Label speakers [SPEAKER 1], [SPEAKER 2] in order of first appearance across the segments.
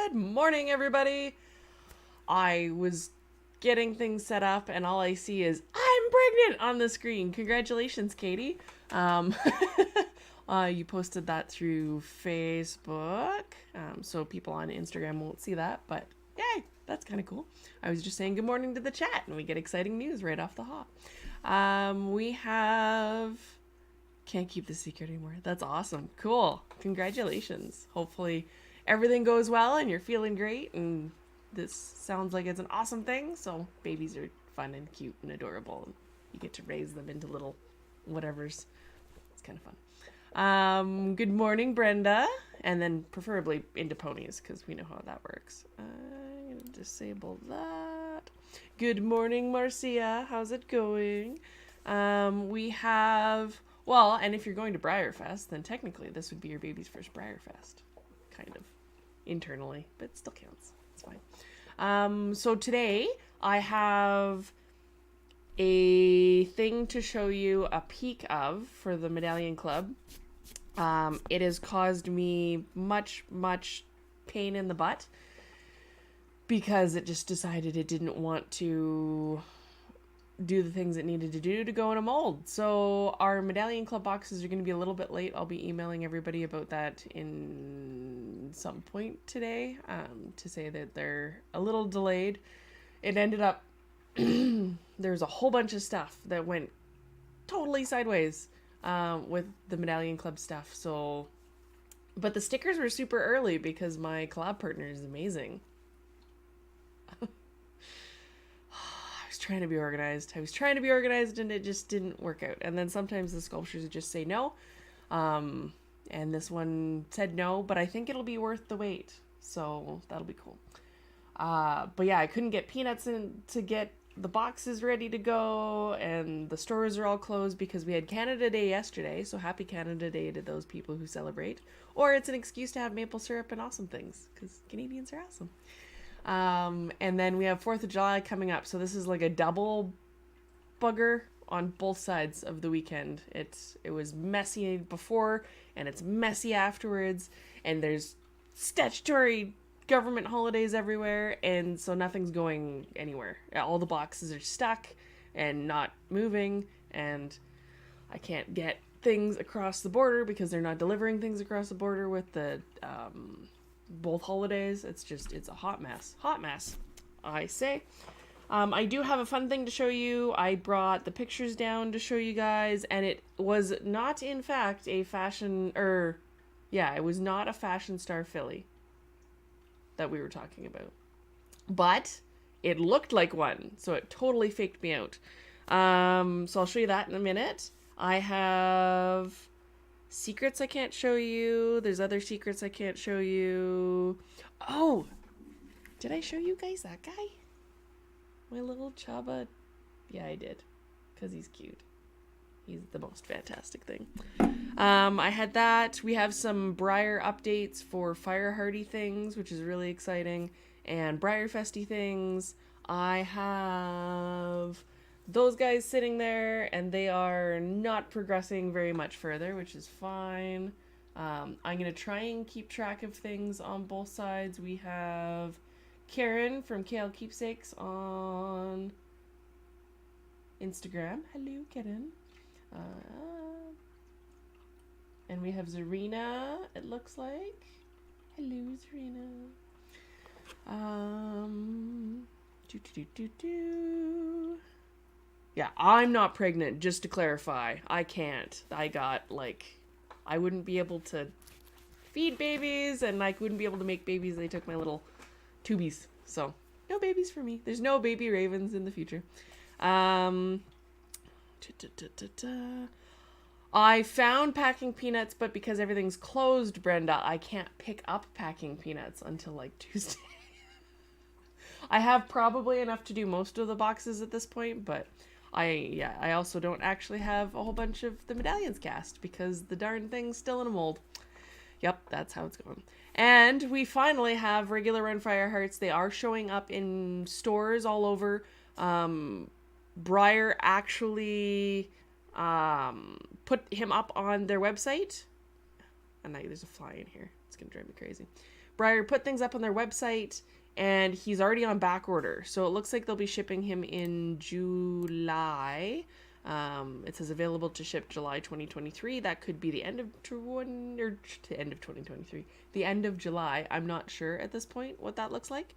[SPEAKER 1] Good morning, everybody. I was getting things set up, and all I see is I'm pregnant on the screen. Congratulations, Katie. Um, you posted that through Facebook, so people on Instagram won't see that, but yay, that's kind of cool. I was just saying good morning to the chat, and we get exciting news right off the hop. We have... Can't keep the secret anymore. That's awesome. Cool. Congratulations. Hopefully everything goes well and you're feeling great, and this sounds like it's an awesome thing. So babies are fun and cute and adorable, and you get to raise them into little whatevers. It's kind of fun. Good morning, Brenda, and then preferably into ponies because we know how that works. I'm gonna disable that. Good morning, Marcia. How's it going? We have... Well, and if you're going to Briarfest, then technically this would be your baby's first Briarfest. Kind of. Internally. But it still counts. It's fine. So today, I have a thing to show you a peek of for the Medallion Club. It has caused me much pain in the butt because it just decided it didn't want to do the things it needed to do to go in a mold. So our Medallion Club boxes are going to be a little bit late. I'll be emailing everybody about that in some point today, to say that they're a little delayed. It ended up there's a whole bunch of stuff that went totally sideways with the Medallion Club stuff. So, but the stickers were super early because my collab partner is amazing. Trying to be organized. I was trying to be organized and it just didn't work out. And then sometimes the sculptures would just say no. And this one said no, but I think it'll be worth the wait. So that'll be cool. But yeah, I couldn't get Peanuts in to get the boxes ready to go, and the stores are all closed because we had Canada Day yesterday. So happy Canada Day to those people who celebrate. Or it's an excuse to have maple syrup and awesome things because Canadians are awesome. And then we have 4th of July coming up. So this is like a double bugger on both sides of the weekend. It was messy before and it's messy afterwards. And there's statutory government holidays everywhere. And so nothing's going anywhere. All the boxes are stuck and not moving. And I can't get things across the border because they're not delivering things across the border with the, both holidays. It's a hot mess, I say. I do have a fun thing to show you. I brought the pictures down to show you guys, and it was not in fact a fashion, it was not a Fashion Star Philly that we were talking about, but it looked like one, so it totally faked me out. So I'll show you that in a minute. I have secrets I can't show you. There's other secrets I can't show you. Oh, did I show you guys that guy? My little Chaba? Yeah, I did. Because he's cute. He's the most fantastic thing. I had that. We have some Briar updates for Fire Hardy things, which is really exciting. And Briar Festy things. I have those guys sitting there, and they are not progressing very much further, which is fine. I'm going to try and keep track of things on both sides. We have Karen from KL Keepsakes on Instagram. Hello, Karen. And we have Zarina, it looks like. Hello, Zarina. Yeah, I'm not pregnant, just to clarify. I can't. I wouldn't be able to feed babies, and I wouldn't be able to make babies. They took my little tubies. So, no babies for me. There's no baby ravens in the future. I found packing peanuts, but because everything's closed, Brenda, I can't pick up packing peanuts until like Tuesday. I have probably enough to do most of the boxes at this point, but I also don't actually have a whole bunch of the medallions cast because the darn thing's still in a mold. Yep, that's how it's going. And we finally have regular run Fire Hearts. They are showing up in stores all over. Briar actually put him up on their website. And there's a fly in here. It's going to drive me crazy. Breyer put things up on their website, and he's already on back order. So it looks like they'll be shipping him in July. It says available to ship July 2023. That could be the end of end of 2023. The end of July. I'm not sure at this point what that looks like.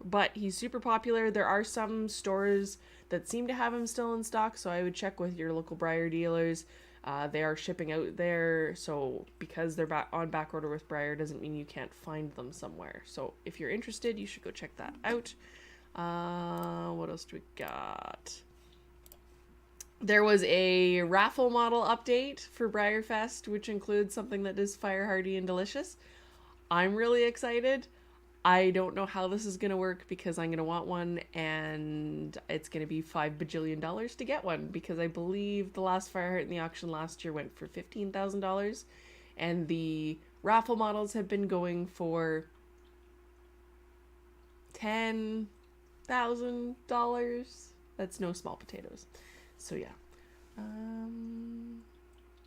[SPEAKER 1] But he's super popular. There are some stores that seem to have him still in stock, so I would check with your local Breyer dealers. They are shipping out there, so because they're on back order with Breyer doesn't mean you can't find them somewhere. So if you're interested, you should go check that out. What else do we got? There was a raffle model update for Breyerfest, which includes something that is fire hardy and delicious. I'm really excited. I don't know how this is going to work because I'm going to want one, and it's going to be $5 bajillion to get one, because I believe the last fire heart in the auction last year went for $15,000, and the raffle models have been going for $10,000. That's no small potatoes. So yeah.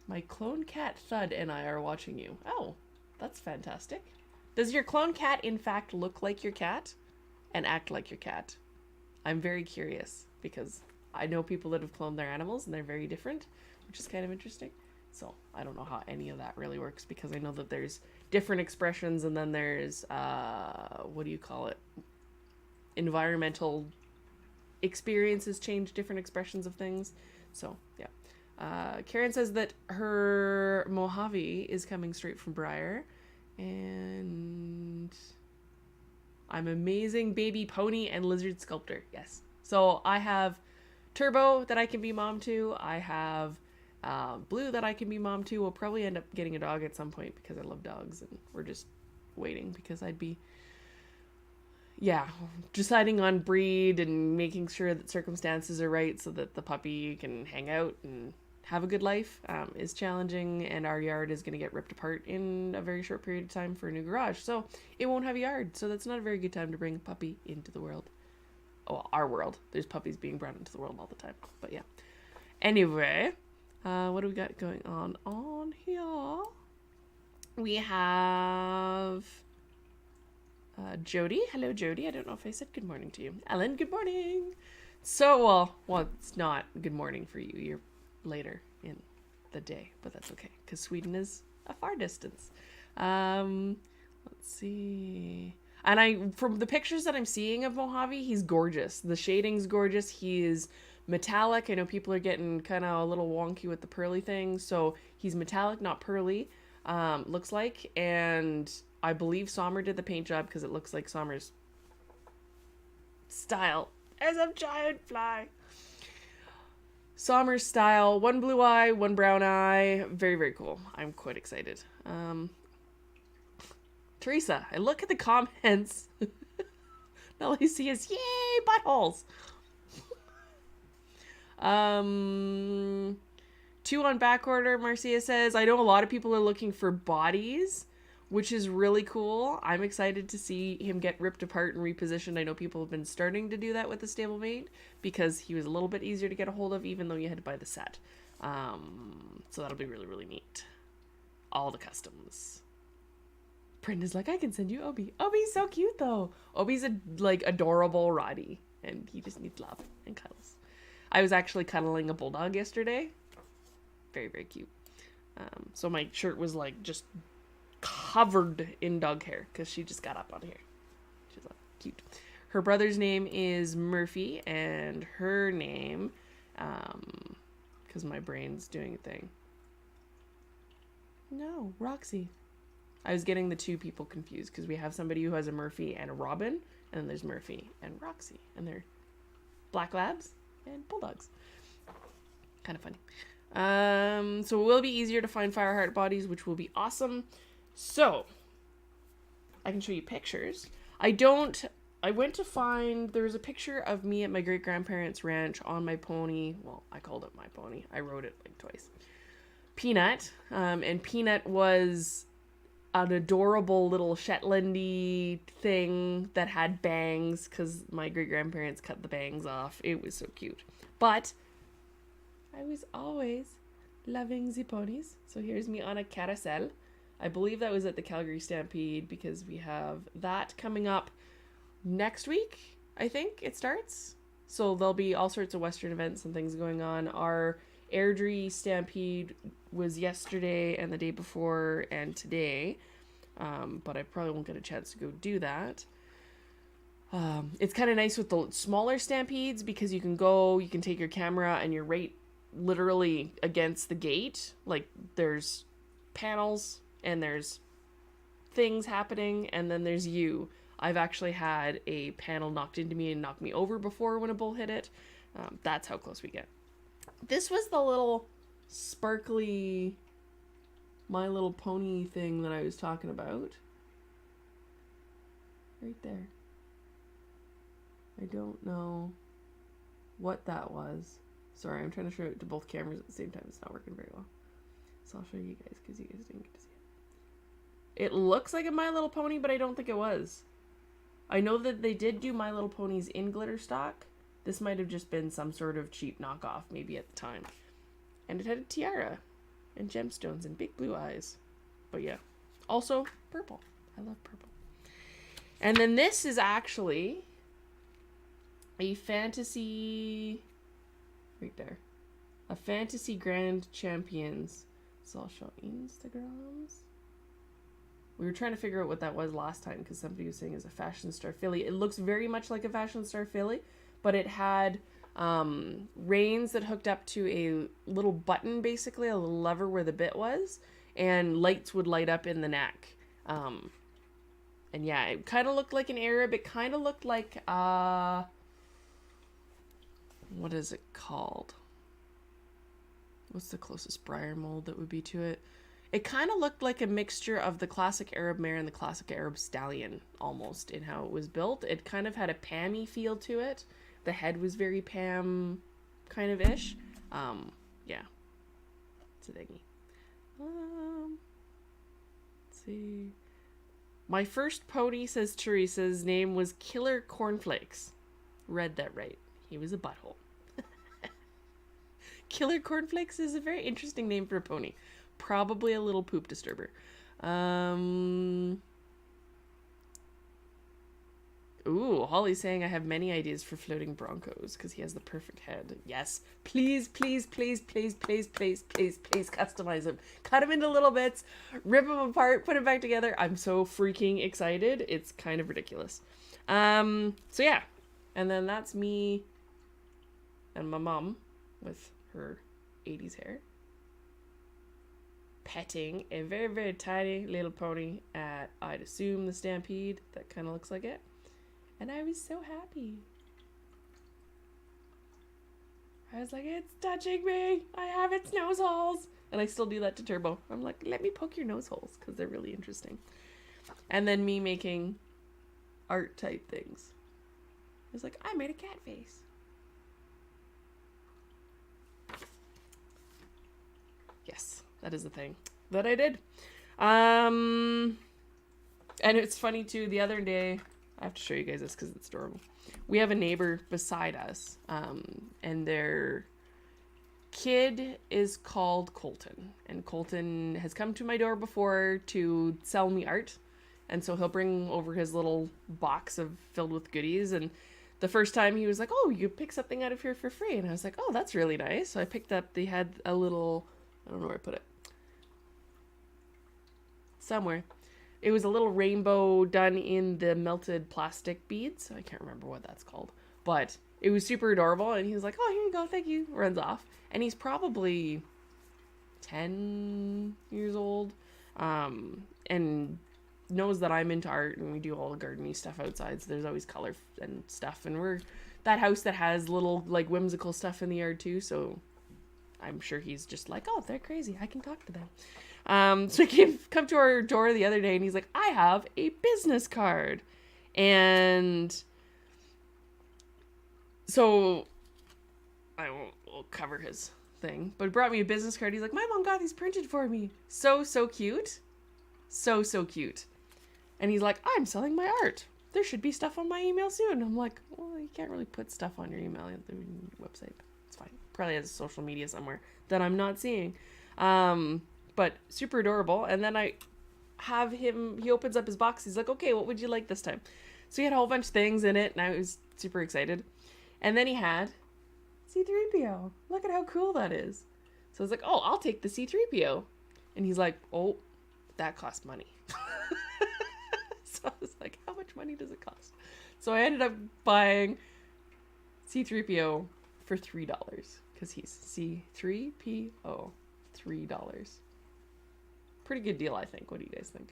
[SPEAKER 1] My clone cat Thud and I are watching you. Oh, that's fantastic. Does your clone cat in fact look like your cat and act like your cat? I'm very curious, because I know people that have cloned their animals and they're very different, which is kind of interesting. So I don't know how any of that really works, because I know that there's different expressions, and then there's what do you call it? Environmental experiences change different expressions of things. So yeah. Karen says that her Mojave is coming straight from Breyer. And I'm amazing baby pony and lizard sculptor. Yes. So I have Turbo that I can be mom to. I have Blue that I can be mom to. We'll probably end up getting a dog at some point because I love dogs, and we're just waiting because I'd be, deciding on breed and making sure that circumstances are right so that the puppy can hang out and have a good life is challenging, and our yard is going to get ripped apart in a very short period of time for a new garage, so it won't have a yard, so that's not a very good time to bring a puppy into the world. Oh, our world. There's puppies being brought into the world all the time, but yeah. Anyway, what do we got going on here? We have Jody. Hello, Jody. I don't know if I said good morning to you. Ellen, good morning. So, well, it's not good morning for you. You're later in the day, but that's okay, because Sweden is a far distance. Let's see. And from the pictures that I'm seeing of Mojave, he's gorgeous. The shading's gorgeous. He is metallic. I know people are getting kind of a little wonky with the pearly thing, so he's metallic, not pearly, looks like. And I believe Sommer did the paint job, because it looks like Sommer's style as a giant fly. Sommer's style, one blue eye, one brown eye. Very, very cool. I'm quite excited. Teresa, I look at the comments. All I see is, yay, buttholes. 2 on back order, Marcia says. I know a lot of people are looking for bodies, which is really cool. I'm excited to see him get ripped apart and repositioned. I know people have been starting to do that with the stablemate, because he was a little bit easier to get a hold of, even though you had to buy the set. So that'll be really, really neat. All the customs. Brenda's like, I can send you Obi. Obi's so cute, though. Obi's adorable Roddy, and he just needs love and cuddles. I was actually cuddling a bulldog yesterday. Very, very cute. So my shirt was just covered in dog hair, because she just got up on here. She's cute. Her brother's name is Murphy, and her name, because my brain's doing a thing. No, Roxy. I was getting the two people confused, because we have somebody who has a Murphy and a Robin, and then there's Murphy and Roxy, and they're black labs and bulldogs. Kind of funny. So it will be easier to find Fireheart bodies, which will be awesome. So, I can show you pictures. I went to find, there was a picture of me at my great-grandparents' ranch on my pony. Well, I called it my pony. I rode it twice. Peanut. And Peanut was an adorable little Shetlandy thing that had bangs, because my great-grandparents cut the bangs off. It was so cute. But I was always loving the ponies. So here's me on a carousel. I believe that was at the Calgary Stampede because we have that coming up next week. I think it starts. So there'll be all sorts of Western events and things going on. Our Airdrie Stampede was yesterday and the day before and today. But I probably won't get a chance to go do that. It's kind of nice with the smaller stampedes because you can take your camera and you're right literally against the gate. Like there's panels and there's things happening and then there's you. I've actually had a panel knocked into me and knocked me over before when a bull hit it. That's how close we get. This was the little sparkly My Little Pony thing that I was talking about. Right there. I don't know what that was. Sorry, I'm trying to show it to both cameras at the same time. It's not working very well. So I'll show you guys because you guys didn't get to see it. It looks like a My Little Pony, but I don't think it was. I know that they did do My Little Ponies in glitter stock. This might have just been some sort of cheap knockoff, maybe at the time. And it had a tiara and gemstones and big blue eyes. But yeah, also purple. I love purple. And then this is actually a fantasy, right there, a fantasy grand champions. So I'll show Instagrams. We were trying to figure out what that was last time because somebody was saying it's a Fashion Star Filly. It looks very much like a Fashion Star Filly, but it had reins that hooked up to a little button, basically a little lever where the bit was, and lights would light up in the neck. And yeah, it kind of looked like an Arab. It kind of looked like what is it called? What's the closest Briar mold that would be to it? It kind of looked like a mixture of the classic Arab mare and the classic Arab stallion, almost, in how it was built. It kind of had a Pammy feel to it. The head was very Pam kind of ish. Yeah. It's a thingy. Let's see. My first pony, says Teresa's, name was Killer Cornflakes. Read that right. He was a butthole. Killer Cornflakes is a very interesting name for a pony. Probably a little poop disturber. Ooh, Holly's saying I have many ideas for floating Broncos because he has the perfect head. Yes. Please, please, please, please, please, please, please, please customize him. Cut him into little bits, rip him apart, put him back together. I'm so freaking excited. It's kind of ridiculous. So yeah. And then that's me and my mom with her 80s hair petting a very, very tiny little pony at, I'd assume, the Stampede. That kind of looks like it. And I was so happy. I was like, it's touching me. I have its nose holes. And I still do that to Turbo. I'm like, let me poke your nose holes because they're really interesting. And then me making art type things. I was like, I made a cat face. Yes, that is the thing that I did. And it's funny too, the other day, I have to show you guys this because it's adorable. We have a neighbor beside us, and their kid is called Colton. And Colton has come to my door before to sell me art. And so he'll bring over his little box filled with goodies. And the first time he was like, oh, you pick something out of here for free. And I was like, oh, that's really nice. So I picked up, they had a little, I don't know where I put it. Somewhere. It was a little rainbow done in the melted plastic beads. I can't remember what that's called. But it was super adorable. And he was like, oh, here you go. Thank you. Runs off. And he's probably 10 years old. And knows that I'm into art. And we do all the gardening stuff outside. So there's always color and stuff. And we're that house that has little like whimsical stuff in the yard too. So I'm sure he's just like, oh, they're crazy. I can talk to them. So he come to our door the other day and he's like, I have a business card. And so I will cover his thing, but he brought me a business card. He's like, my mom got these printed for me. So cute. So cute. And he's like, I'm selling my art. There should be stuff on my email soon. I'm like, well, you can't really put stuff on your email on the website. It's fine. Probably has social media somewhere that I'm not seeing. But super adorable. And then I have him, he opens up his box. He's like, okay, what would you like this time? So he had a whole bunch of things in it, and I was super excited. And then he had C-3PO. Look at how cool that is. So I was like, oh, I'll take the C-3PO. And he's like, oh, that costs money. So I was like, how much money does it cost? So I ended up buying C-3PO for $3 because he's C-3PO. $3. Pretty good deal, I think. What do you guys think?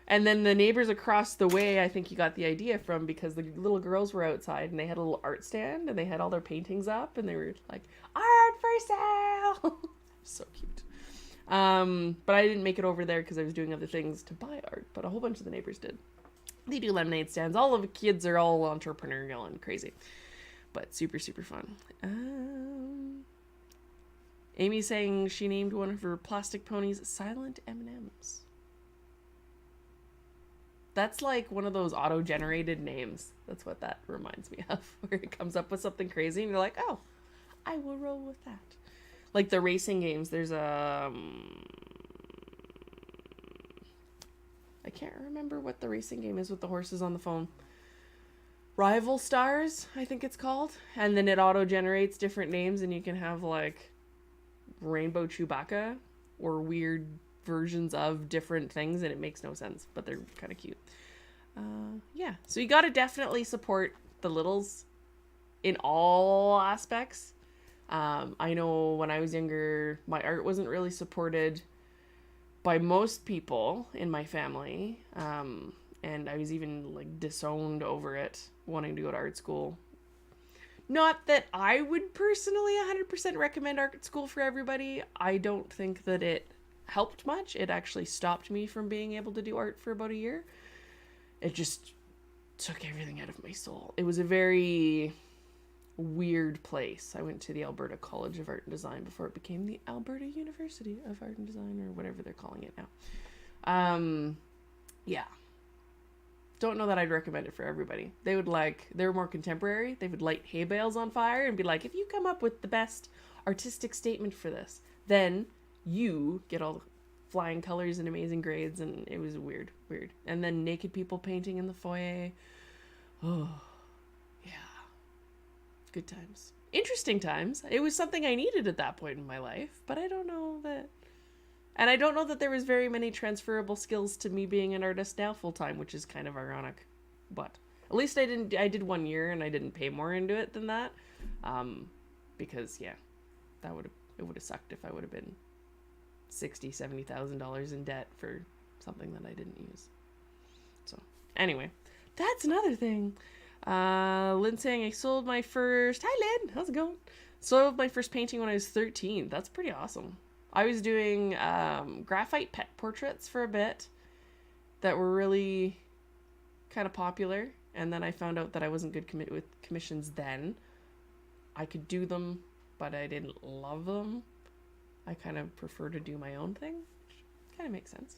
[SPEAKER 1] And then the neighbors across the way, I think he got the idea from, because the little girls were outside and they had a little art stand and they had all their paintings up and they were like, art for sale. So cute. But I didn't make it over there because I was doing other things to buy art, but a whole bunch of the neighbors did. They do lemonade stands. All of the kids are all entrepreneurial and crazy, but super, super fun. Amy's saying she named one of her plastic ponies Silent M&Ms. That's like one of those auto-generated names. That's what that reminds me of, where it comes up with something crazy and you're like, oh, I will roll with that. Like the racing games, there's a... I can't remember what the racing game is with the horses on the phone. Rival Stars, I think it's called. And then it auto-generates different names and you can have like Rainbow Chewbacca or weird versions of different things and it makes no sense, but they're kind of cute. Yeah, so you got to definitely support the littles in all aspects. I know when I was younger, my art wasn't really supported by most people in my family. And I was even like disowned over it, wanting to go to art school. Not that I would personally 100% recommend art school for everybody. I don't think that it helped much. It actually stopped me from being able to do art for about a year. It just took everything out of my soul. It was a very weird place. I went to the Alberta College of Art and Design before it became the Alberta University of Art and Design, or whatever they're calling it now. Yeah. Don't know that I'd recommend it for everybody. They were more contemporary. They would light hay bales on fire and be like, if you come up with the best artistic statement for this, then you get all the flying colors and amazing grades. And it was weird. And then naked people painting in the foyer. Oh, yeah. Good times. Interesting times. It was something I needed at that point in my life, but I don't know that... And I don't know that there was very many transferable skills to me being an artist now full time, which is kind of ironic. But at least I did 1 year and I didn't pay more into it than that. Because yeah, it would have sucked if I would have been $60,000-$70,000 in debt for something that I didn't use. So anyway, that's another thing. Lynn saying I sold my first... Hi Lynn, how's it going? Sold my first painting when I was 13. That's pretty awesome. I was doing graphite pet portraits for a bit that were really kind of popular. And then I found out that I wasn't good with commissions then. I could do them, but I didn't love them. I kind of prefer to do my own thing, which kind of makes sense.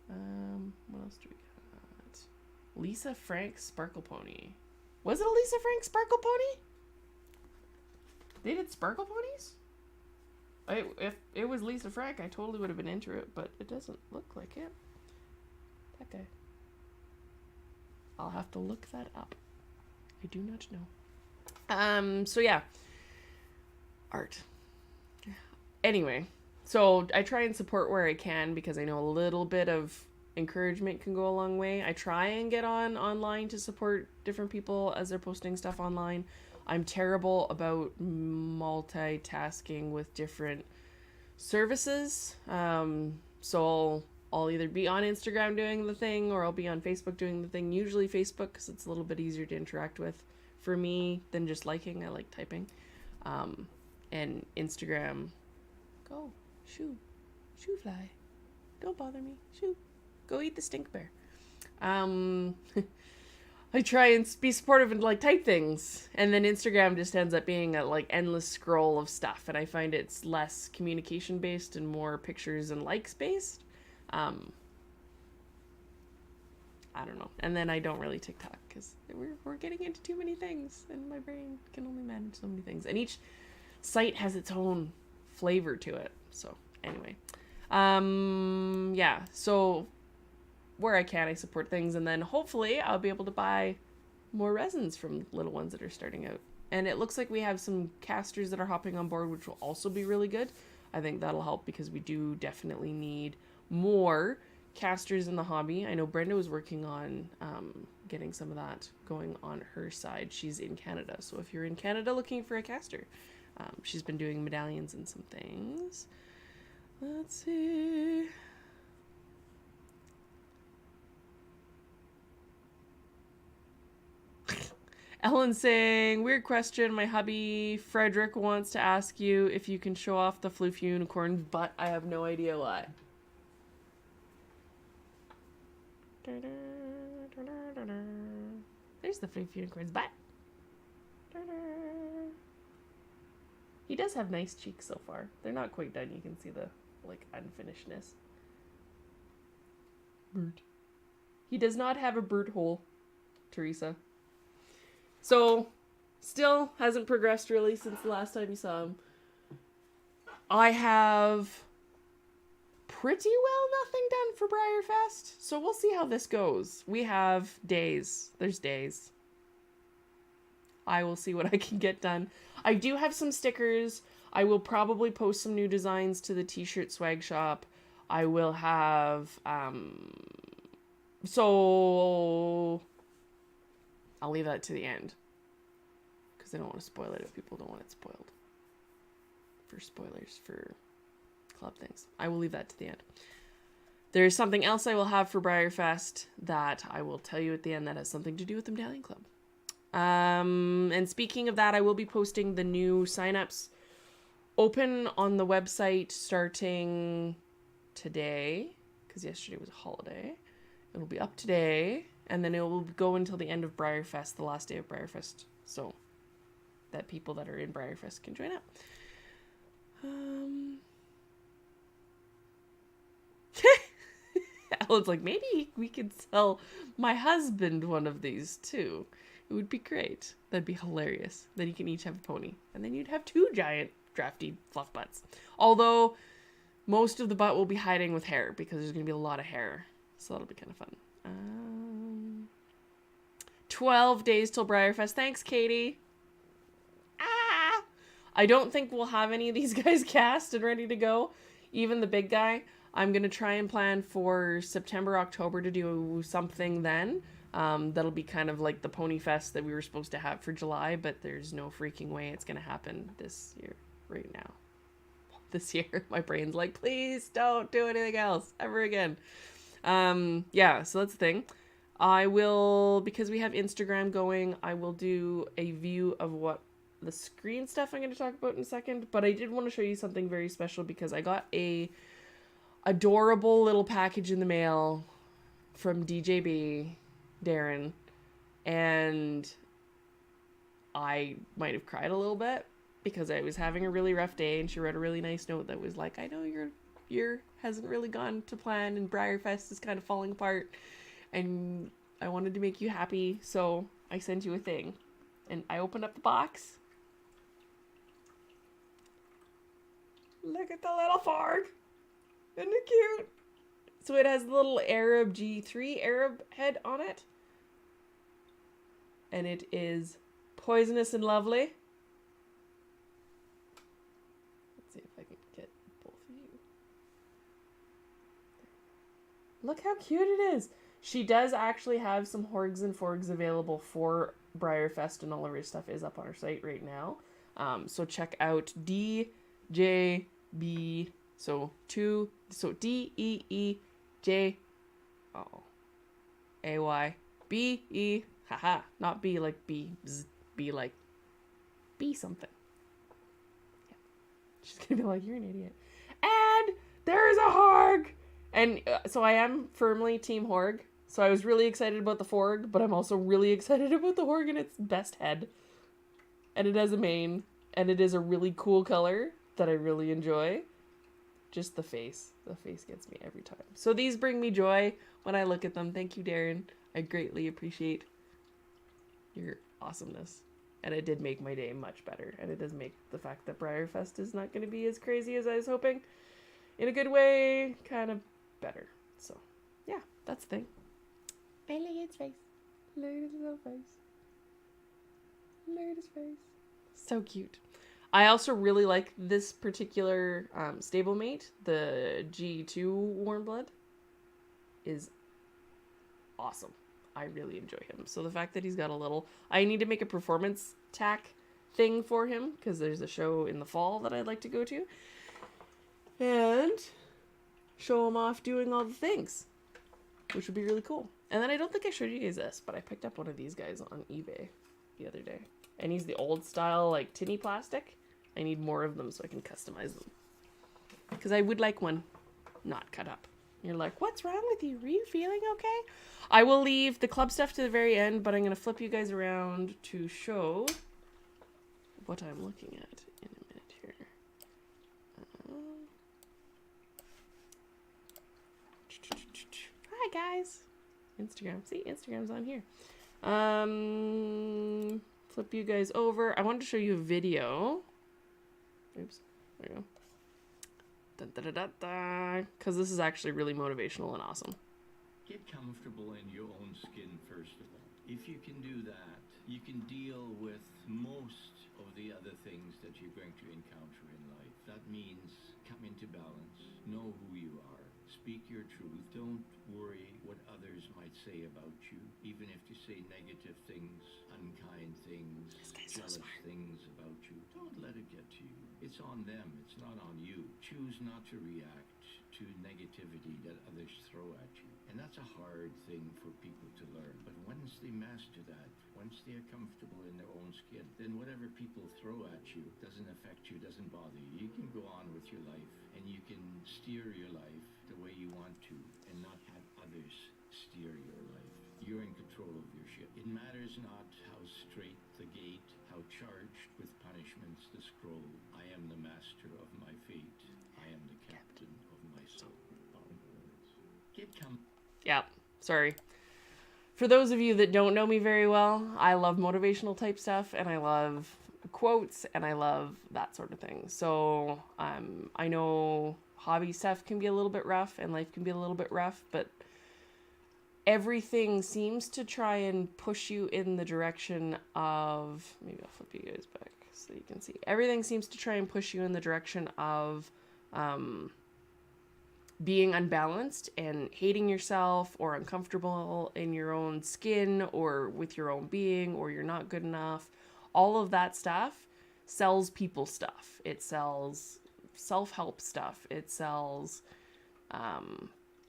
[SPEAKER 1] What else do we got? Lisa Frank Sparkle Pony. Was it a Lisa Frank Sparkle Pony? They did Sparkle Ponies? If it was Lisa Frank, I totally would have been into it, but it doesn't look like it. That guy. I'll have to look that up. I do not know. So yeah. Art. Anyway, so I try and support where I can because I know a little bit of encouragement can go a long way. I try and get online to support different people as they're posting stuff online. I'm terrible about multitasking with different services. So I'll either be on Instagram doing the thing or I'll be on Facebook doing the thing. Usually Facebook because it's a little bit easier to interact with for me than just liking. I like typing. And Instagram, go, shoo fly. Don't bother me, shoo. Go eat the stink bear. I try and be supportive and like type things, and then Instagram just ends up being a like endless scroll of stuff, and I find it's less communication based and more pictures and likes based. I don't know. And then I don't really TikTok because we're getting into too many things, and my brain can only manage so many things, and each site has its own flavor to it. So anyway, yeah. So where I can, I support things, and then hopefully I'll be able to buy more resins from little ones that are starting out. And it looks like we have some casters that are hopping on board, which will also be really good. I think that'll help because we do definitely need more casters in the hobby. I know Brenda was working on getting some of that going on her side. She's in Canada, so if you're in Canada looking for a caster, she's been doing medallions and some things. Let's see. Ellen saying, weird question. My hubby Frederick wants to ask you if you can show off the floof unicorn, but I have no idea why. There's the floof unicorn's butt. He does have nice cheeks so far. They're not quite done. You can see the like unfinishedness. Bird. He does not have a bird hole, Teresa. So, still hasn't progressed really since the last time you saw him. I have pretty well nothing done for Briarfest, so we'll see how this goes. We have days. There's days. I will see what I can get done. I do have some stickers. I will probably post some new designs to the t-shirt swag shop. I will have, so I'll leave that to the end because I don't want to spoil it if people don't want it spoiled. For spoilers for club things. I will leave that to the end. There's something else I will have for Briarfest that I will tell you at the end that has something to do with the Medallion Club. And speaking of that, I will be posting the new signups open on the website starting today because yesterday was a holiday. It'll be up today. And then it will go until the end of Briarfest, the last day of Briarfest. So that people that are in Briarfest can join up. Alan's like, maybe we could sell my husband one of these too. It would be great. That'd be hilarious. Then you can each have a pony. And then you'd have 2 giant drafty fluff butts. Although most of the butt will be hiding with hair because there's going to be a lot of hair. So that'll be kind of fun. 12 days till Briarfest. Thanks, Katie. I don't think we'll have any of these guys cast and ready to go. Even the big guy. I'm going to try and plan for September, October to do something then. That'll be kind of like the Pony Fest that we were supposed to have for July, but there's no freaking way it's going to happen this year, right now. This year, my brain's like, please don't do anything else ever again. Yeah, so that's the thing. I will, because we have Instagram going, I will do a view of what the screen stuff I'm going to talk about in a second, but I did want to show you something very special because I got a adorable little package in the mail from DJB, Darren, and I might have cried a little bit because I was having a really rough day and she wrote a really nice note that was like, I know your year hasn't really gone to plan and Briarfest is kind of falling apart and I wanted to make you happy, so I sent you a thing. And I opened up the box. Look at the little fork. Isn't it cute? So it has the little Arab G3 Arab head on it. And it is poisonous and lovely. Let's see if I can get both of you. Look how cute it is. She does actually have some Horgs and Forgs available for Briarfest, and all of her stuff is up on her site right now. So check out DJB. So DEEJ AYBE. Haha, not B like B, B like B something. Yeah. She's gonna be like, you're an idiot. And there's a Horg! And so I am firmly Team Horg. So I was really excited about the Forg, but I'm also really excited about the Horg and its best head. And it has a mane, and it is a really cool color that I really enjoy. Just the face. The face gets me every time. So these bring me joy when I look at them. Thank you, Darren. I greatly appreciate your awesomeness. And it did make my day much better. And it does make the fact that Briarfest is not going to be as crazy as I was hoping, in a good way, kind of better. So, yeah. That's the thing. I look at his face. Look at his little face. Look at his face. So cute. I also really like this particular stablemate. The G2 Warm Blood is awesome. I really enjoy him. So the fact that he's got a little... I need to make a performance tack thing for him because there's a show in the fall that I'd like to go to. And show him off doing all the things, which would be really cool. And then I don't think I showed you guys this, but I picked up one of these guys on eBay the other day. And he's the old style, like, tinny plastic. I need more of them so I can customize them. Because I would like one not cut up. You're like, what's wrong with you? Are you feeling okay? I will leave the club stuff to the very end, but I'm going to flip you guys around to show what I'm looking at in a minute here. Hi, guys. Instagram. See, Instagram's on here. Flip you guys over. I wanted to show you a video. Oops. There you go. Because this is actually really motivational and awesome.
[SPEAKER 2] Get comfortable in your own skin first of all. If you can do that, you can deal with most of the other things that you're going to encounter in life. That means come into balance, know who you are, speak your truth, don't worry what others might say about you, even if they say negative things, unkind things, jealous things about you. Don't let it get to you. It's on them, it's not on you. Choose not to react to negativity that others throw at you. And that's a hard thing for people to learn. But once they master that, once they are comfortable in their own skin, then whatever people throw at you doesn't affect you, doesn't bother you. You can go on with your life and you can steer your life the way you want to and not have others steer your life. You're in control of your ship. It matters not how straight the gate, how charged with punishments the scroll. I am the master of my fate. I am the captain of my soul.
[SPEAKER 1] Yeah, sorry. For those of you that don't know me very well, I love motivational type stuff, and I love quotes, and I love that sort of thing. So I know hobby stuff can be a little bit rough, and life can be a little bit rough, but everything seems to try and push you in the direction of... Maybe I'll flip you guys back so you can see. Everything seems to try and push you in the direction of... being unbalanced and hating yourself or uncomfortable in your own skin or with your own being, or you're not good enough. All of that stuff sells people stuff. It sells self-help stuff. It sells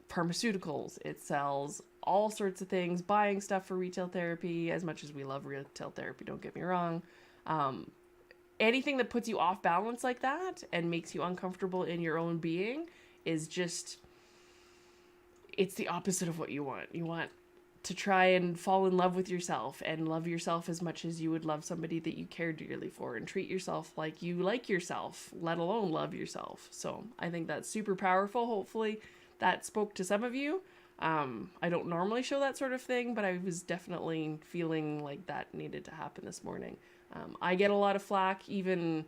[SPEAKER 1] pharmaceuticals. It sells all sorts of things, buying stuff for retail therapy, as much as we love retail therapy, don't get me wrong. Anything that puts you off balance like that and makes you uncomfortable in your own being is just, it's the opposite of what you want. You want to try and fall in love with yourself and love yourself as much as you would love somebody that you care dearly for, and treat yourself like you like yourself, let alone love yourself. So I think that's super powerful. Hopefully that spoke to some of you. I don't normally show that sort of thing, but I was definitely feeling like that needed to happen this morning. I get a lot of flack, even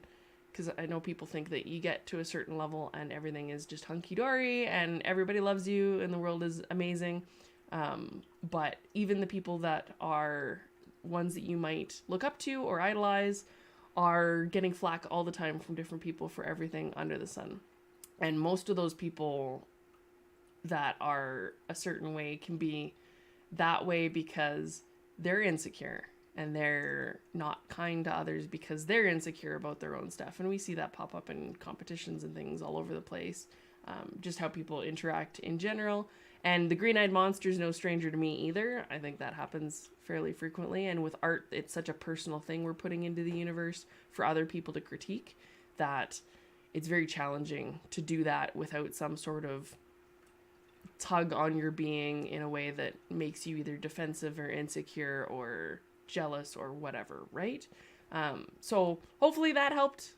[SPEAKER 1] because I know people think that you get to a certain level and everything is just hunky-dory and everybody loves you and the world is amazing. But even the people that are ones that you might look up to or idolize are getting flack all the time from different people for everything under the sun. And most of those people that are a certain way can be that way because they're insecure. And they're not kind to others because they're insecure about their own stuff. And we see that pop up in competitions and things all over the place. Just how people interact in general. And the green-eyed monster is no stranger to me either. I think that happens fairly frequently. And with art, it's such a personal thing we're putting into the universe for other people to critique, that it's very challenging to do that without some sort of tug on your being in a way that makes you either defensive or insecure or jealous or whatever, right? So hopefully that helped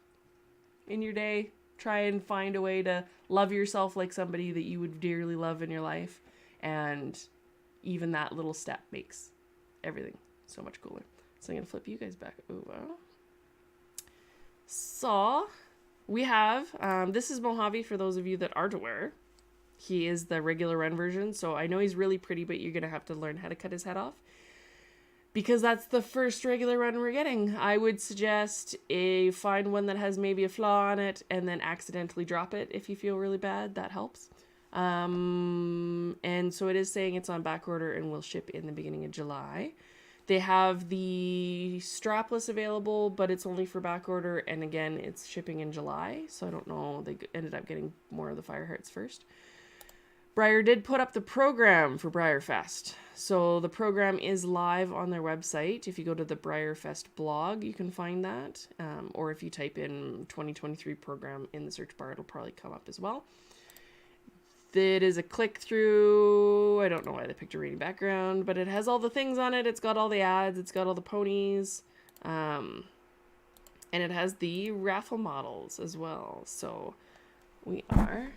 [SPEAKER 1] in your day. Try and find a way to love yourself like somebody that you would dearly love in your life, and even that little step makes everything so much cooler. So I'm gonna flip you guys back. Oh wow. So we have this is Mojave for those of you that aren't aware. He is the regular run version, so I know he's really pretty, but you're going to have to learn how to cut his head off. Because that's the first regular run we're getting. I would suggest find one that has maybe a flaw on it and then accidentally drop it if you feel really bad. That helps. And so it is saying it's on back order and will ship in the beginning of July. They have the strapless available, but it's only for back order. And again, it's shipping in July. So I don't know. They ended up getting more of the Firehearts first. Briar did put up the program for Briarfest. So the program is live on their website. If you go to the Briarfest blog, you can find that. Or if you type in 2023 program in the search bar, it'll probably come up as well. It is a click through. I don't know why they picked a rainy background, but it has all the things on it. It's got all the ads. It's got all the ponies. And it has the raffle models as well. So we are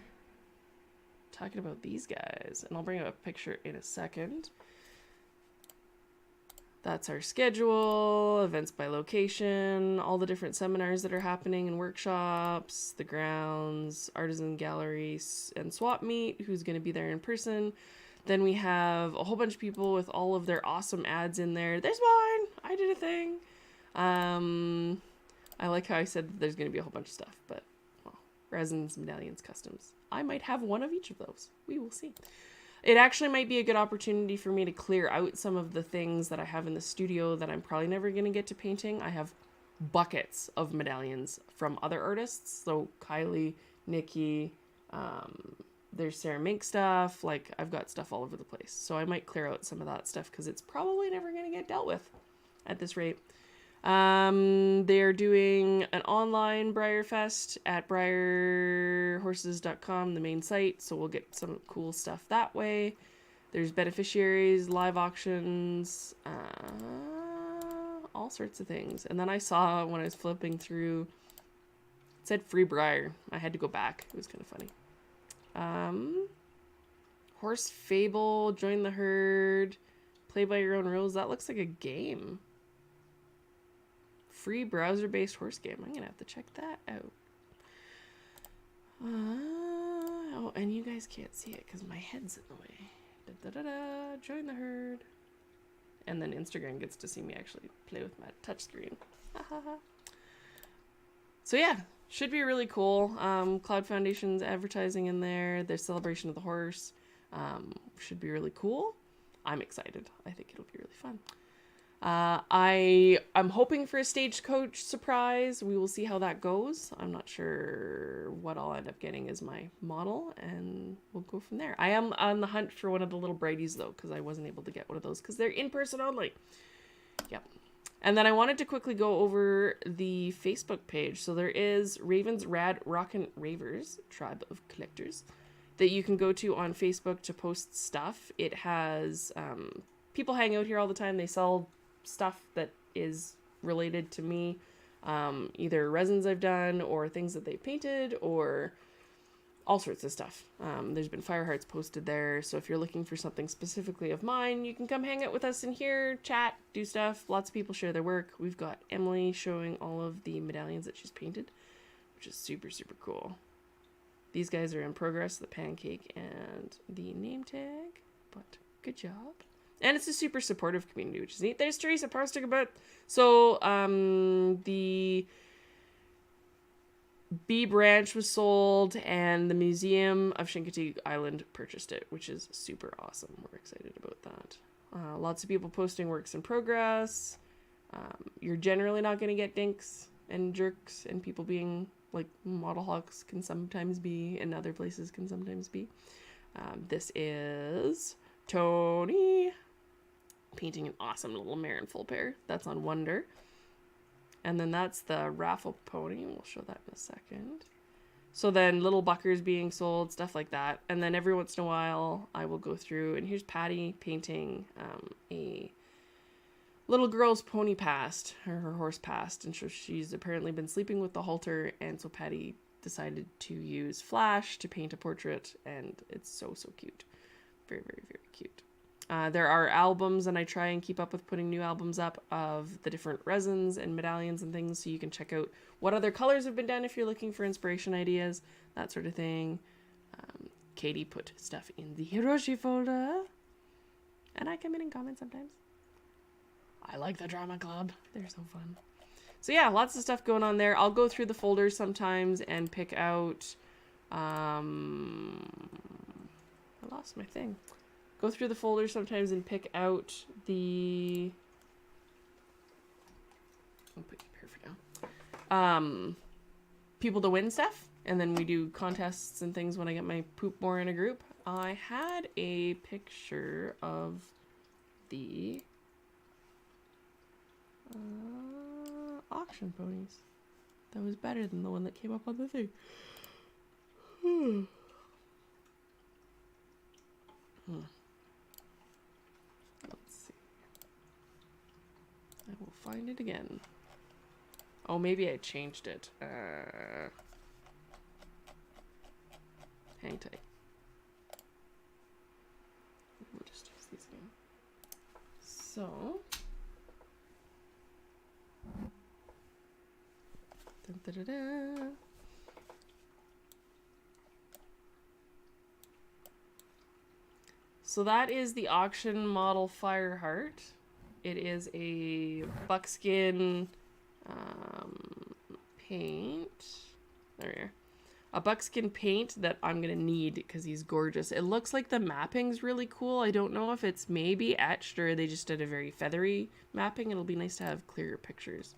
[SPEAKER 1] talking about these guys, and I'll bring up a picture in a second. That's our schedule, events by location, all the different seminars that are happening and workshops, the grounds, artisan galleries, and swap meet, who's going to be there in person. Then we have a whole bunch of people with all of their awesome ads in there. There's mine! I did a thing. I like how I said that there's going to be a whole bunch of stuff, but well, resins, medallions, customs. I might have one of each of those. We will see. It actually might be a good opportunity for me to clear out some of the things that I have in the studio that I'm probably never going to get to painting. I have buckets of medallions from other artists. So Kylie, Nikki, there's Sarah Mink stuff. Like, I've got stuff all over the place. So I might clear out some of that stuff because it's probably never going to get dealt with at this rate. They're doing an online Briarfest at briarhorses.com, the main site, so we'll get some cool stuff that way. There's beneficiaries, live auctions, all sorts of things. And then I saw when I was flipping through, it said free Briar. I had to go back. It was kind of funny. Horse Fable, join the herd, play by your own rules. That looks like a game. Free browser-based horse game. I'm going to have to check that out. Oh, and you guys can't see it because my head's in the way. Da-da-da-da, join the herd. And then Instagram gets to see me actually play with my touchscreen. So yeah, should be really cool. Cloud Foundation's advertising in there. There's Celebration of the Horse. Should be really cool. I'm excited. I think it'll be really fun. I'm hoping for a Stagecoach surprise. We will see how that goes. I'm not sure what I'll end up getting as my model, and we'll go from there. I am on the hunt for one of the little Brighties, though, because I wasn't able to get one of those, because they're in person only. Yep. And then I wanted to quickly go over the Facebook page. So there is Raven's Rad Rockin' Ravers, Tribe of Collectors, that you can go to on Facebook to post stuff. It has people hang out here all the time. They sell stuff that is related to me, either resins I've done or things that they've painted or all sorts of stuff. There's been Firehearts posted there, so if you're looking for something specifically of mine, you can come hang out with us in here, chat, do stuff. Lots of people share their work. We've got Emily showing all of the medallions that she's painted, which is super, super cool. These guys are in progress, the pancake and the name tag, but good job. And it's a super supportive community, which is neat. There's Teresa posting about. So, the B branch was sold, and the Museum of Chincoteague Island purchased it, which is super awesome. We're excited about that. Lots of people posting works in progress. You're generally not going to get dinks and jerks and people being like model hawks can sometimes be, and other places can sometimes be. This is Tony painting an awesome little Marin full pair. That's on Wonder. And then that's the raffle pony. We'll show that in a second. So then little buckers being sold, stuff like that. And then every once in a while, I will go through, and here's Patty painting a little girl's pony past, or her horse past. And so she's apparently been sleeping with the halter, and so Patty decided to use Flash to paint a portrait, and it's so, so cute. Very, very, very cute. There are albums, and I try and keep up with putting new albums up of the different resins and medallions and things, so you can check out what other colors have been done if you're looking for inspiration ideas, that sort of thing. Katie put stuff in the Hiroshi folder. And I come in and comment sometimes. I like the drama club. They're so fun. So yeah, lots of stuff going on there. I'll go through the folders sometimes and pick out... I lost my thing. Go through the folders sometimes and pick out the... I'll put you here for now. People to win stuff. And then we do contests and things when I get my poop more in a group. I had a picture of the auction ponies. That was better than the one that came up on the thing. Let's see. I will find it again. Oh, maybe I changed it. Hang tight. We'll just use these again. So. Dun, da, da, da. So that is the auction model Fireheart. It is a buckskin paint. There we are. A buckskin paint that I'm going to need because he's gorgeous. It looks like the mapping's really cool. I don't know if it's maybe etched or they just did a very feathery mapping. It'll be nice to have clearer pictures.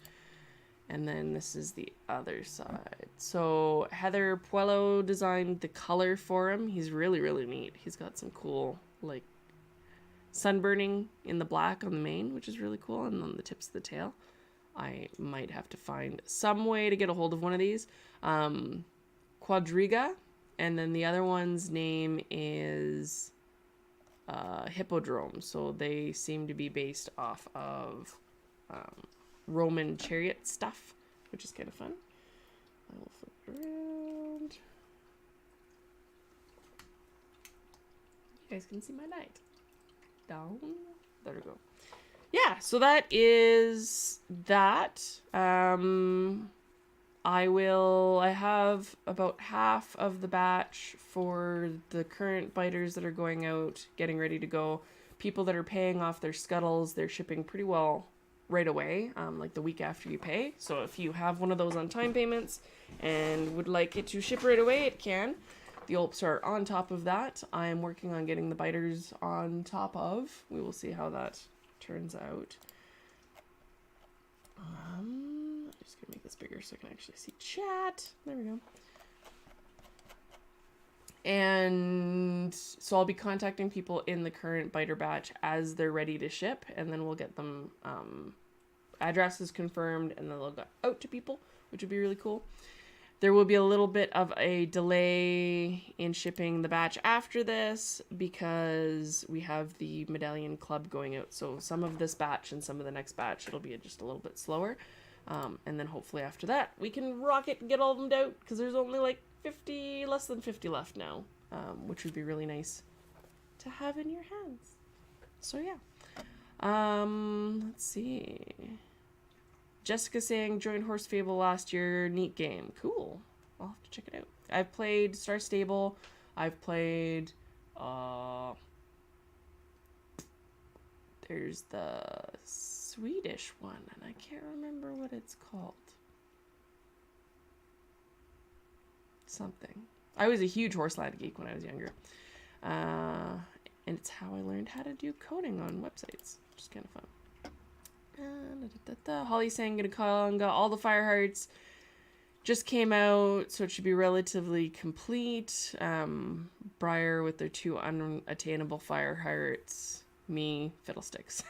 [SPEAKER 1] And then this is the other side. So Heather Puello designed the color for him. He's really, really neat. He's got some cool, like, sunburning in the black on the mane, which is really cool. And on the tips of the tail. I might have to find some way to get a hold of one of these. Quadriga, and then the other one's name is Hippodrome. So they seem to be based off of Roman chariot stuff, which is kind of fun. I will flip it around. You guys can see my light. Down. There we go. Yeah, so that is that. I have about half of the batch for the current biters that are going out, getting ready to go. People that are paying off their scuttles, they're shipping pretty well right away, like the week after you pay. So if you have one of those on time payments and would like it to ship right away, it can. The Olps are on top of that. I am working on getting the biters on top of. We will see how that turns out. I'm just gonna make this bigger so I can actually see chat. There we go. And so I'll be contacting people in the current biter batch as they're ready to ship, and then we'll get them addresses confirmed, and then they'll go out to people, which would be really cool. There will be a little bit of a delay in shipping the batch after this because we have the Medallion Club going out. So some of this batch and some of the next batch, it'll be just a little bit slower. And then hopefully after that, we can rock it and get all of them out because there's only like less than 50 left now, which would be really nice to have in your hands. So yeah. Let's see. Jessica saying, joined Horse Fable last year. Neat game. Cool. I'll have to check it out. I've played Star Stable. I've played, there's the Swedish one, and I can't remember what it's called. Something. I was a huge Horseland geek when I was younger. And it's how I learned how to do coding on websites, which is kind of fun. Holly's saying gonna conga all the Firehearts just came out, so it should be relatively complete. Briar with their 2 unattainable Firehearts. Me, Fiddlesticks.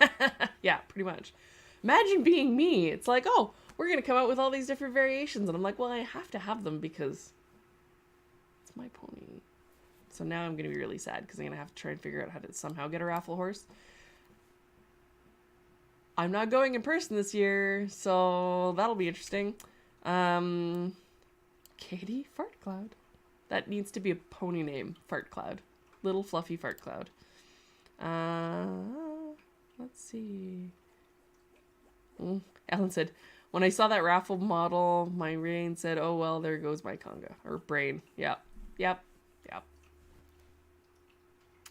[SPEAKER 1] Yeah, pretty much. Imagine being me. It's like, oh, we're gonna come out with all these different variations, and I'm like, well, I have to have them because it's my pony. So now I'm gonna be really sad because I'm gonna have to try and figure out how to somehow get a raffle horse. I'm not going in person this year, so that'll be interesting. Katie Fart Cloud. That needs to be a pony name. Fart Cloud. Little fluffy Fart Cloud. Let's see. Ellen said, when I saw that raffle model, my brain said, oh well, there goes my conga. Or brain. Yep.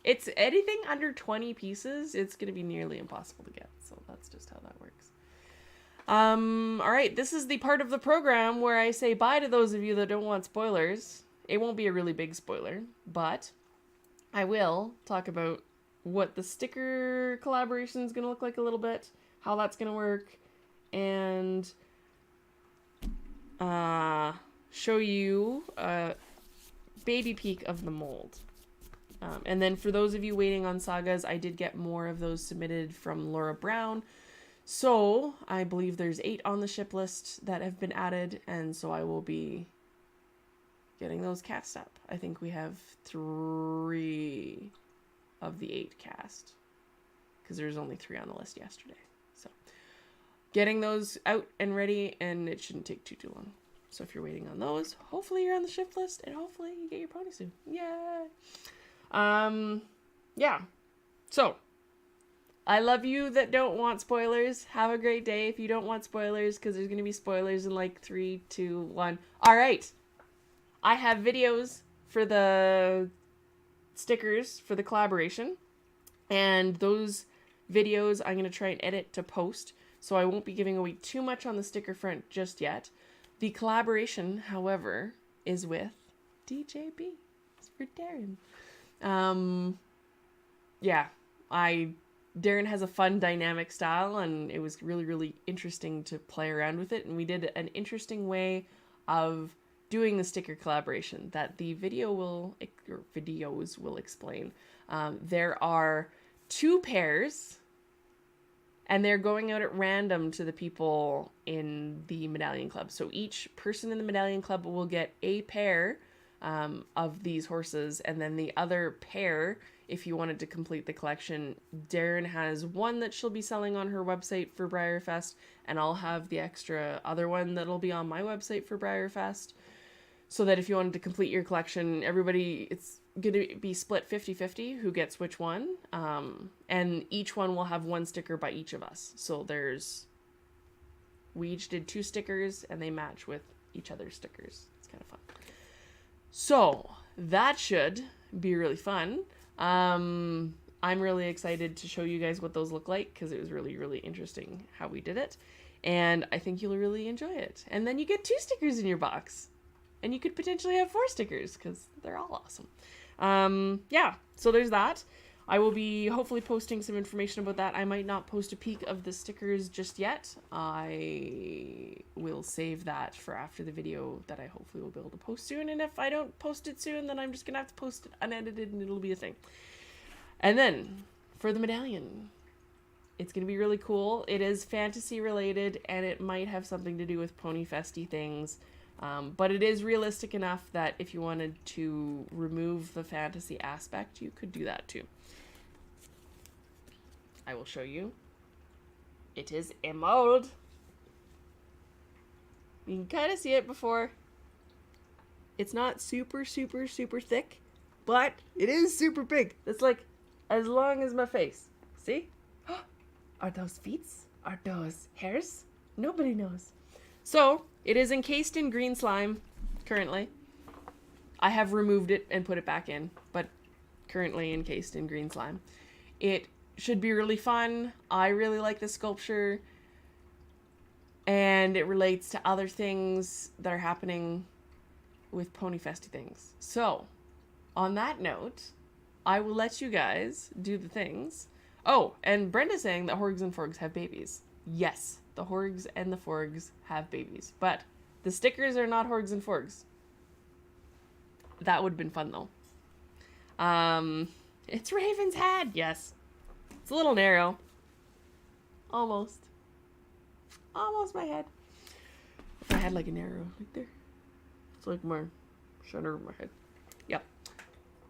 [SPEAKER 1] It's anything under 20 pieces, it's going to be nearly impossible to get. So that's just how that works. All right, this is the part of the program where I say bye to those of you that don't want spoilers. It won't be a really big spoiler, but I will talk about what the sticker collaboration is going to look like a little bit, how that's going to work, and show you a baby peek of the mold. And then for those of you waiting on sagas, I did get more of those submitted from Laura Brown. So I believe there's 8 on the ship list that have been added, and so I will be getting those cast up. I think we have 3 of the 8 cast, because there's only 3 on the list yesterday. So getting those out and ready, and it shouldn't take too long. So if you're waiting on those, hopefully you're on the ship list, and hopefully you get your pony soon. Yay! Yeah. So I love you that don't want spoilers. Have a great day if you don't want spoilers, because there's going to be spoilers in like 3, 2, 1. All right. I have videos for the stickers for the collaboration, and those videos I'm going to try and edit to post, so I won't be giving away too much on the sticker front just yet. The collaboration, however, is with DJB. It's for Darren. Yeah, Darren has a fun dynamic style, and it was really, really interesting to play around with it. And we did an interesting way of doing the sticker collaboration that the videos will explain. There are 2 pairs, and they're going out at random to the people in the Medallion Club. So each person in the Medallion Club will get a pair of these horses, and then the other pair, if you wanted to complete the collection, Darren has one that she'll be selling on her website for Briarfest, and I'll have the extra other one that'll be on my website for Briarfest, so that if you wanted to complete your collection, it's going to be split 50-50 who gets which one, and each one will have 1 sticker by each of us. So we each did 2 stickers, and they match with each other's stickers. It's kind of fun. So that should be really fun. I'm really excited to show you guys what those look like, because it was really, really interesting how we did it. And I think you'll really enjoy it. And then you get 2 stickers in your box. And you could potentially have 4 stickers, because they're all awesome. Yeah, so there's that. I will be hopefully posting some information about that. I might not post a peek of the stickers just yet. I will save that for after the video that I hopefully will be able to post soon. And if I don't post it soon, then I'm just going to have to post it unedited, and it'll be a thing. And then for the medallion, it's going to be really cool. It is fantasy related, and it might have something to do with pony festy things. But it is realistic enough that if you wanted to remove the fantasy aspect, you could do that too. I will show you. It is a mold. You can kind of see it before. It's not super, super, super thick, but it is super big. It's like as long as my face. See? Are those feet? Are those hairs? Nobody knows. So, it is encased in green slime, currently. I have removed it and put it back in, but currently encased in green slime. It should be really fun. I really like the sculpture, and it relates to other things that are happening with Pony Festy things. So, on that note, I will let you guys do the things. Oh, and Brenda's saying that Horgs and Forgs have babies. Yes, the Horgs and the Forgs have babies, but the stickers are not Horgs and Forgs. That would have been fun, though. It's Raven's head, yes. It's a little narrow. Almost my head. If I had like a narrow right there. It's like my center of my head. Yep.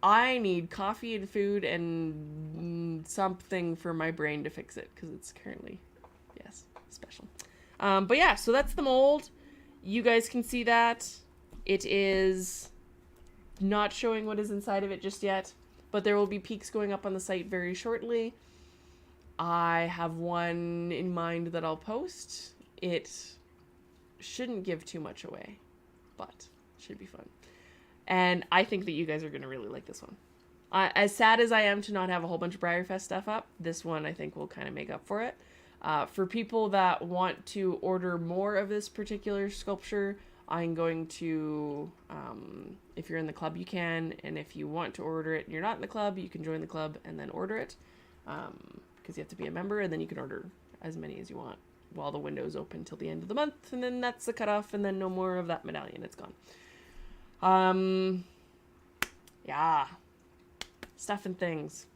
[SPEAKER 1] I need coffee and food and something for my brain to fix it, because it's currently, yes, special. But yeah, so that's the mold. You guys can see that. It is not showing what is inside of it just yet, but there will be peaks going up on the site very shortly. I have one in mind that I'll post. It shouldn't give too much away, but should be fun. And I think that you guys are going to really like this one. As sad as I am to not have a whole bunch of Briarfest stuff up, this one I think will kind of make up for it. For people that want to order more of this particular sculpture, I'm going to, if you're in the club, you can, and if you want to order it and you're not in the club, you can join the club and then order it, because you have to be a member, and then you can order as many as you want while the window's open till the end of the month, and then that's the cutoff, and then no more of that medallion. It's gone. Yeah. Stuff and things.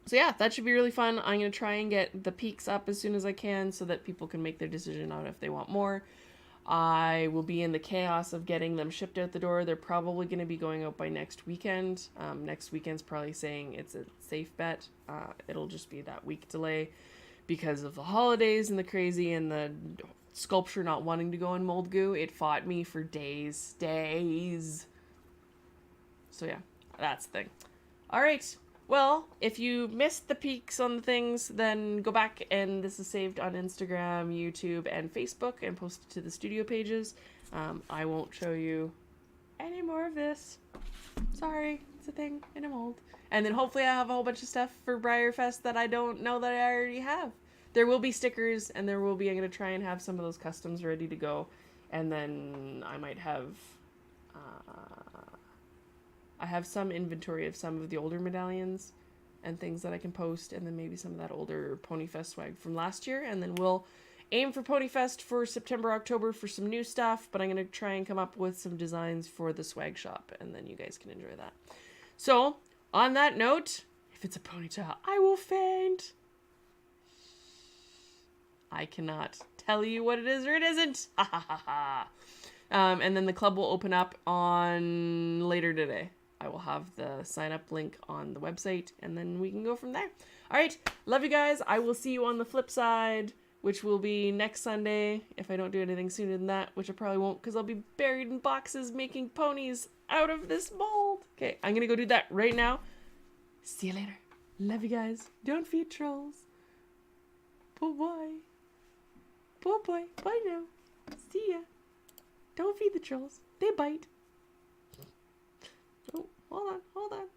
[SPEAKER 1] So yeah, that should be really fun. I'm going to try and get the peaks up as soon as I can so that people can make their decision on if they want more. I will be in the chaos of getting them shipped out the door. They're probably going to be going out by next weekend. Next weekend's probably saying it's a safe bet. It'll just be that week delay because of the holidays and the crazy and the sculpture not wanting to go in mold goo. It fought me for days. So yeah, that's the thing. All right. Well, if you missed the peaks on the things, then go back, and this is saved on Instagram, YouTube, and Facebook, and posted to the studio pages. I won't show you any more of this. Sorry, it's a thing, and I'm old. And then hopefully I have a whole bunch of stuff for Briarfest that I don't know that I already have. There will be stickers, and I'm going to try and have some of those customs ready to go. And then I might have... I have some inventory of some of the older medallions and things that I can post, and then maybe some of that older Ponyfest swag from last year, and then we'll aim for Ponyfest for September, October for some new stuff, but I'm going to try and come up with some designs for the swag shop, and then you guys can enjoy that. So, on that note, if it's a ponytail, I will faint. I cannot tell you what it is or it isn't. Ha ha ha ha. And then the club will open up on later today. I will have the sign up link on the website, and then we can go from there. All right. Love you guys. I will see you on the flip side, which will be next Sunday if I don't do anything sooner than that, which I probably won't because I'll be buried in boxes making ponies out of this mold. Okay. I'm going to go do that right now. See you later. Love you guys. Don't feed trolls. Bye-bye. Bye-bye. Bye now. See ya. Don't feed the trolls. They bite. Oh, hold on.